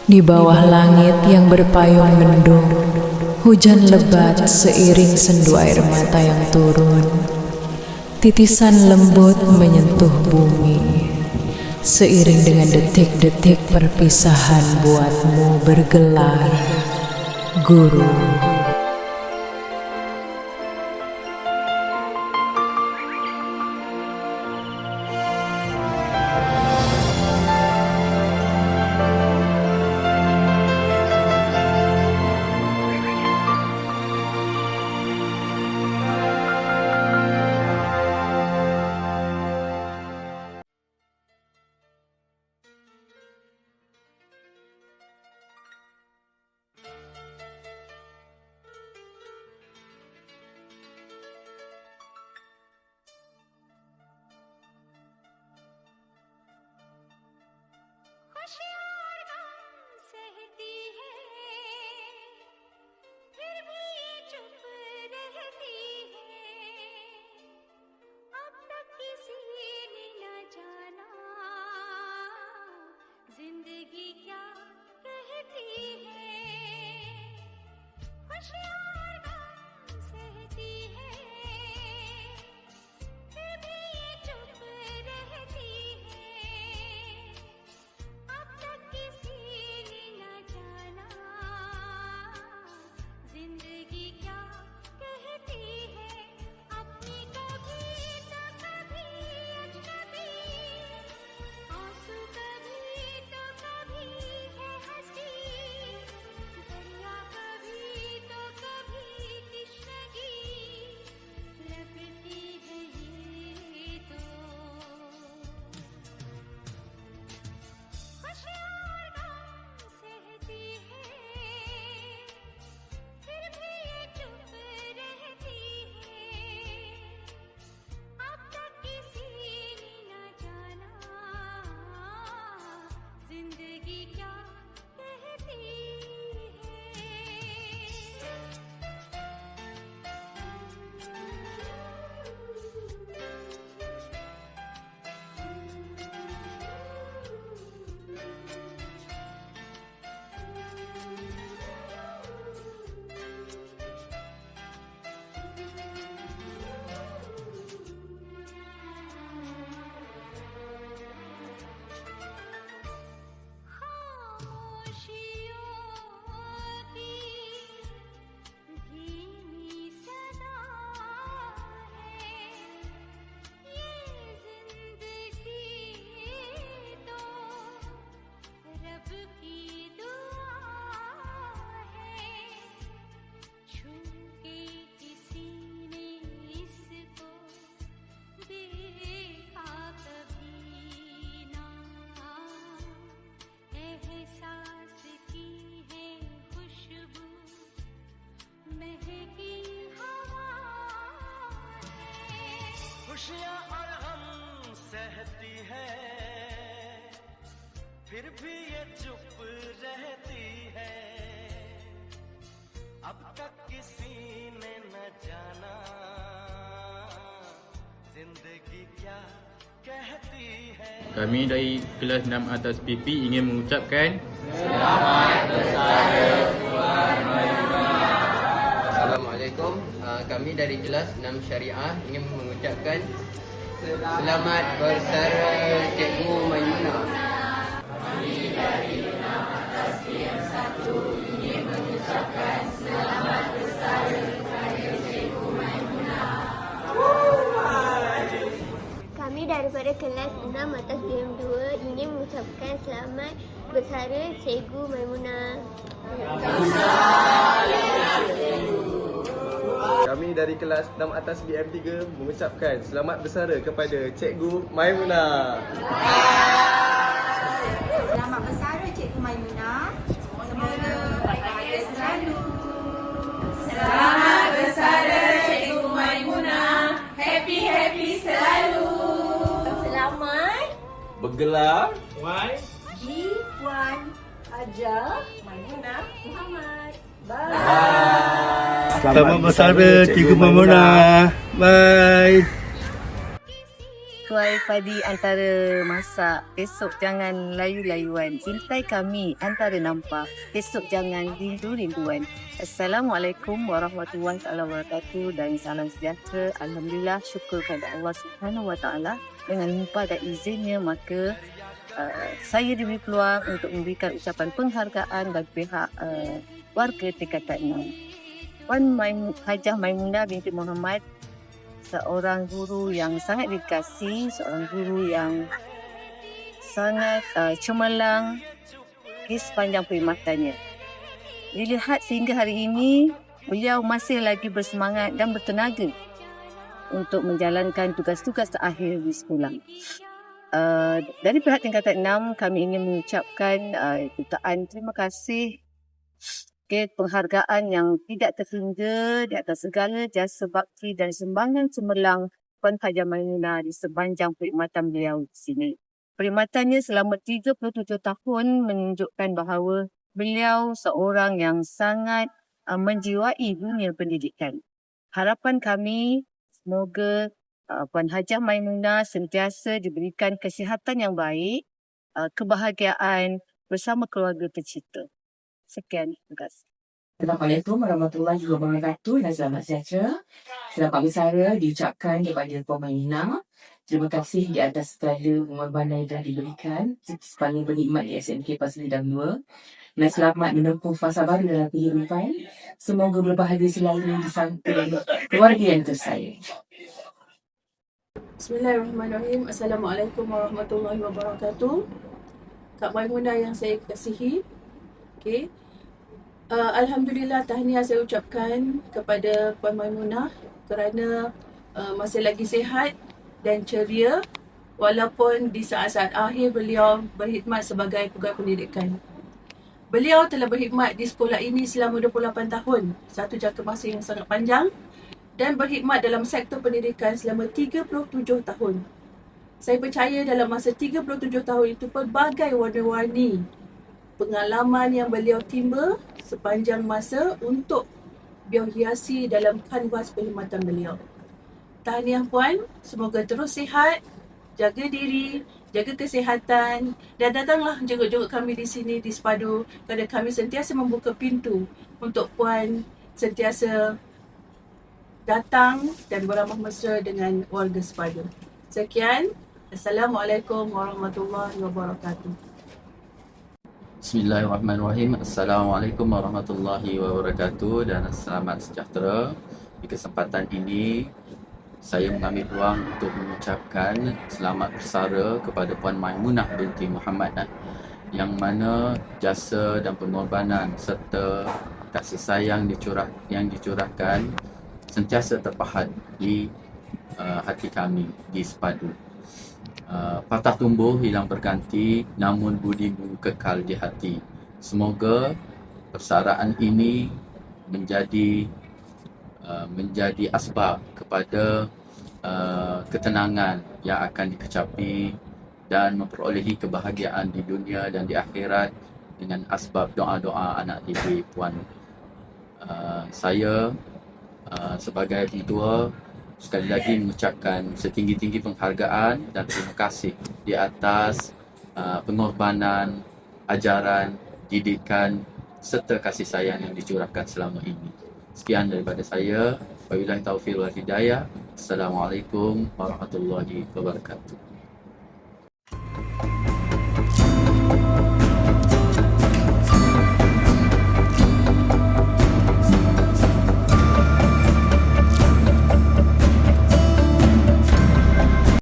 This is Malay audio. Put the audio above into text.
Di bawah langit yang berpayung mendung, hujan lebat seiring sendu air mata yang turun. Titisan lembut menyentuh bumi, seiring dengan detik-detik perpisahan buatmu bergelar guru. होशियार गम सहती है, फिर भी ये चुप रहती है। अब तक किसी ने न जाना जिंदगी क्या कहती है। होशियार गम सहती है, फिर भी ये चुप रहती है। अब तक किसी ने न जाना जिंदगी क्या कहती है। अपनी कभी तो कभी अजनबी, आंसू कभी तो कभी है हंसी, दरिया कभी तो कभी तिश्नगी, लगती है ये तो। होशियार गम सहती है, फिर भी ये चुप रहती है। अब तक किसी ने न जाना जिंदगी क्या कहती है। खामोशियों की धीमी सदा है, ये जिंदगी तो रब की दुआ है। छू के किसी ने इसको देखा कभी ना, एहसास की है खुशबू महकी हवा है। खुशियाँ और गम सहती है, फिर भी ये चुप रहती है। अब तक किसी ने न जाना जिंदगी क्या कहती है। Kami dari kelas 6 atas PP ingin mengucapkan Assalamualaikum. Kami dari kelas 6 Syariah ingin mengucapkan selamat bersara Cikgu Maimunah. Kami daripada kelas 6 atas BM2 ingin mengucapkan selamat bersara Cikgu Maimunah. Kami dari kelas 6 atas BM3 mengucapkan selamat bersara kepada Cikgu Maimunah. Selamat bersara Cikgu Maimunah. Semoga bahagia selalu. Selamat bersara Cikgu Maimunah. Happy selalu. Selamat Bergelar G. Puan Hajar Maimunah Muhammad. Selamat bersara Cikgu Maimunah. Bye. किसी kuai padi antara masak, esok jangan layu-layuan. Cintai kami antara nampak, esok jangan rindu-rinduan. Assalamualaikum warahmatullahi wabarakatuh dan salam sejahtera. Alhamdulillah, syukur kepada Allah Subhanahu Wa Taala. Dengan limpah dan izinnya, maka saya diberi peluang untuk memberikan ucapan penghargaan bagi pihak warga tingkatan 6. Puan Hajah Maimunah binti Muhammad, seorang guru yang sangat dikasihi, seorang guru yang sangat cemerlang di sepanjang perkhidmatannya. Dilihat sehingga hari ini, beliau masih lagi bersemangat dan bertenaga untuk menjalankan tugas-tugas terakhir di sekolah. Dari pihak tingkatan 6, kami ingin mengucapkan jutaan terima kasih, penghargaan yang tidak terhingga di atas segala jasa bakti dan sumbangan cemerlang Puan Hajah Maimunah di sepanjang perkhidmatan beliau di sini. Perkhidmatannya selama 37 tahun menunjukkan bahawa beliau seorang yang sangat menjiwai dunia pendidikan. Harapan kami, semoga Puan Hajah Maimunah sentiasa diberikan kesihatan yang baik, kebahagiaan bersama keluarga tercinta. Sekian, terima kasih. Assalamualaikum warahmatullahi wabarakatuh dan selamat sejahtera. Selamat bersara diucapkan kepada Puan Maimunah. Terima kasih di atas segala pengorbanan yang telah diberikan sepanjang berkhidmat di SMK Pasir Lidang 2. Dan selamat menempuh fasa baru dalam kehidupan. Semoga berbahagia selalu di samping keluarga yang tersayang. Bismillahirrahmanirrahim. Assalamualaikum warahmatullahi wabarakatuh. Kak Maimunah yang saya kasihi. Okay. Alhamdulillah, tahniah saya ucapkan kepada Puan Maimunah kerana masih lagi sihat dan ceria walaupun di saat-saat akhir beliau berkhidmat sebagai pegawai pendidikan. Beliau telah berkhidmat di sekolah ini selama 28 tahun, satu jangka masa yang sangat panjang, dan berkhidmat dalam sektor pendidikan selama 37 tahun. Saya percaya dalam masa 37 tahun itu pelbagai warna-warni pengalaman yang beliau timba sepanjang masa untuk beliau hiasi dalam kanvas perkhidmatan beliau. Tahniah Puan, semoga terus sihat, jaga diri, jaga kesihatan dan datanglah jenguk-jenguk kami di sini di Sepadu kerana kami sentiasa membuka pintu untuk Puan sentiasa datang dan beramah mesra dengan warga Sepadu. Sekian, Assalamualaikum warahmatullahi wabarakatuh. Bismillahirrahmanirrahim. Assalamualaikum warahmatullahi wabarakatuh dan selamat sejahtera. Di kesempatan ini, saya mengambil peluang untuk mengucapkan selamat bersara kepada Puan Maimunah binti Muhammad, yang mana jasa dan pengorbanan serta kasih sayang yang dicurahkan sentiasa terpahat di hati kami di Sepadu. Patah tumbuh hilang berganti, namun budimu kekal di hati. Semoga persaraan ini menjadi asbab kepada ketenangan yang akan dikecapi dan memperolehi kebahagiaan di dunia dan di akhirat dengan asbab doa-doa anak didik Puan. Saya sebagai pentua sekali lagi mengucapkan setinggi-tinggi penghargaan dan terima kasih di atas pengorbanan, ajaran, didikan serta kasih sayang yang dicurahkan selama ini. Sekian daripada saya. Wabillahi taufiq wal hidayah. Assalamualaikum warahmatullahi wabarakatuh.